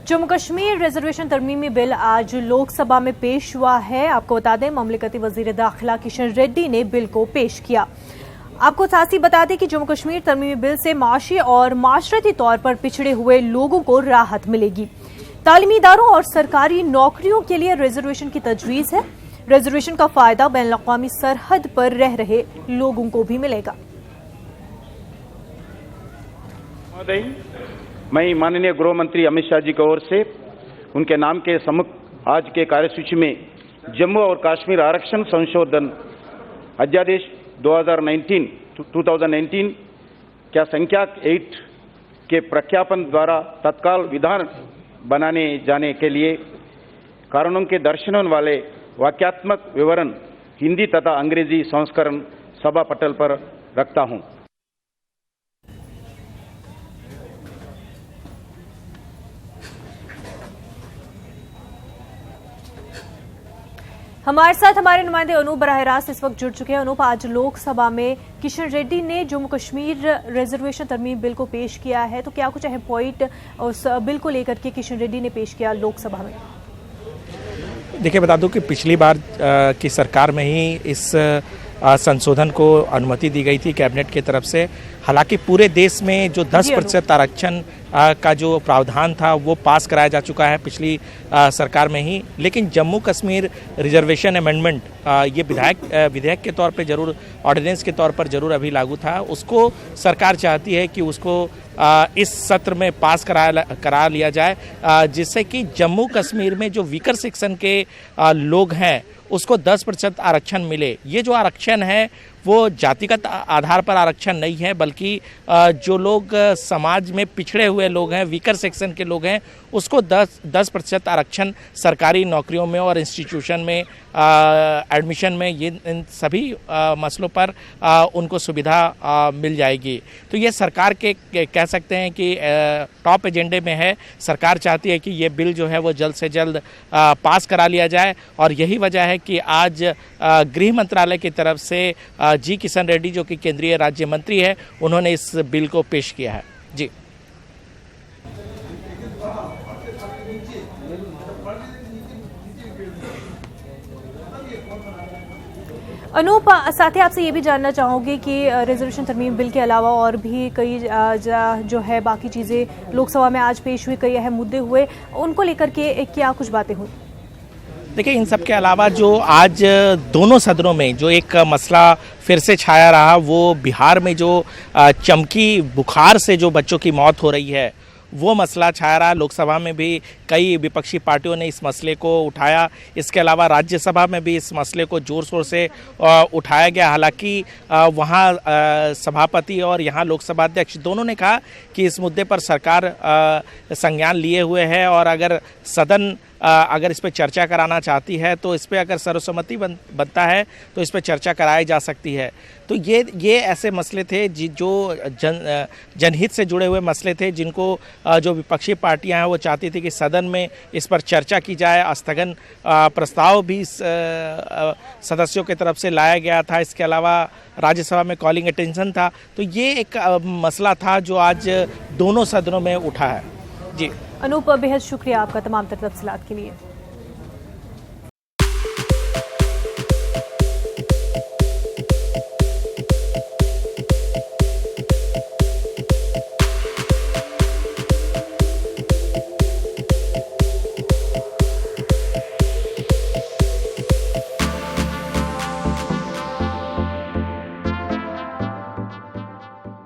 Jammu Kashmir reservation तरमीमी bill आज लोकसभा में पेश हुआ है। आपको बता दें, ममलिकती वजीर दाखिला किशन रेड्डी ने बिल को पेश किया। आपको साथ ही बता दें कि जम्मू कश्मीर तरमीमी बिल से माशी और माशरती तौर पर पिछड़े हुए लोगों को राहत मिलेगी। तालीमी इदारों और सरकारी नौकरियों के लिए रिजर्वेशन की तजवीज़ है। रिजर्वेशन का फायदा बैन अक़वामी सरहद पर रह रहे लोगों को भी मिलेगा। मैं माननीय गृह मंत्री अमित शाह जी की ओर से उनके नाम के सम्मुख आज के कार्यसूची में जम्मू और कश्मीर आरक्षण संशोधन अध्यादेश 2019 क्या संख्या 8 के प्रख्यापन द्वारा तत्काल विधान बनाने जाने के लिए कारणों के दर्शाने वाले वाक्यात्मक विवरण हिंदी तथा अंग्रेजी संस्करण सभा पटल पर रखता हूं। हमारे साथ हमारे नुमाइंदे अनूप बराह रास्त इस वक्त जुड़ चुके हैं। अनूप, आज लोकसभा में किशन रेड्डी ने जम्मू कश्मीर रिजर्वेशन तरमीम बिल को पेश किया है, तो क्या कुछ अहम पॉइंट उस बिल को लेकर के किशन रेड्डी ने पेश किया लोकसभा में? देखिए, बता दूं कि पिछली बार की सरकार में ही इस संशोधन को अनुमति दी गई थी कैबिनेट की तरफ से। हालांकि पूरे देश में जो 10% आरक्षण का जो प्रावधान था वो पास कराया जा चुका है पिछली सरकार में ही, लेकिन जम्मू कश्मीर रिजर्वेशन अमेंडमेंट ये विधेयक के तौर पे जरूर, ऑर्डिनेंस के तौर पर जरूर अभी लागू था। उसको सरकार चाहती है कि उसको इस सत्र में पास करा लिया जाए, जिससे कि जम्मू कश्मीर में जो वीकर सेक्शन के लोग हैं उसको 10% आरक्षण मिले। ये जो आरक्षण है वो जातिगत आधार पर आरक्षण नहीं है, बल्कि जो लोग समाज में पिछड़े हुए लोग हैं, वीकर सेक्शन के लोग हैं, उसको 10% आरक्षण सरकारी नौकरियों में और इंस्टीट्यूशन में एडमिशन में, ये इन सभी मसलों पर उनको सुविधा मिल जाएगी। तो ये सरकार के कह सकते हैं कि टॉप एजेंडे में है। सरकार चाहती है कि ये बिल जो है वो जल्द से जल्द पास करा लिया जाए, और यही वजह है कि आज गृह मंत्रालय की तरफ से जी किशन रेड्डी, जो कि केंद्रीय राज्य मंत्री है, उन्होंने इस बिल को पेश किया है। जी अनूप, साथ ही आपसे ये भी जानना चाहूँगी कि रिजर्वेशन तरमीम बिल के अलावा और भी कई जो है बाकी चीज़ें लोकसभा में आज पेश हुई, कई अहम मुद्दे हुए, उनको लेकर के क्या कुछ बातें हुई? देखिए, इन सब के अलावा जो आज दोनों सदनों में जो एक मसला फिर से छाया रहा, वो बिहार में जो चमकी बुखार से जो बच्चों की मौत हो रही है, वो मसला छाया रहा। लोकसभा में भी कई विपक्षी पार्टियों ने इस मसले को उठाया। इसके अलावा राज्यसभा में भी इस मसले को ज़ोर शोर से उठाया गया। हालांकि वहाँ सभापति और यहाँ लोकसभा अध्यक्ष दोनों ने कहा कि इस मुद्दे पर सरकार संज्ञान लिए हुए है, और अगर सदन अगर इस पर चर्चा कराना चाहती है तो इस पर अगर सर्वसम्मति बनता है तो इस पर चर्चा कराई जा सकती है। तो ये ऐसे मसले थे जो जनहित से जुड़े हुए मसले थे, जिनको जो विपक्षी पार्टियां हैं वो चाहती थी कि सदन में इस पर चर्चा की जाए। स्थगन प्रस्ताव भी सदस्यों की तरफ से लाया गया था। इसके अलावा राज्यसभा में कॉलिंग अटेंशन था। तो ये एक मसला था जो आज दोनों सदनों में उठा है। जी अनूप, बेहद शुक्रिया आपका तमाम तफसीलात के लिए।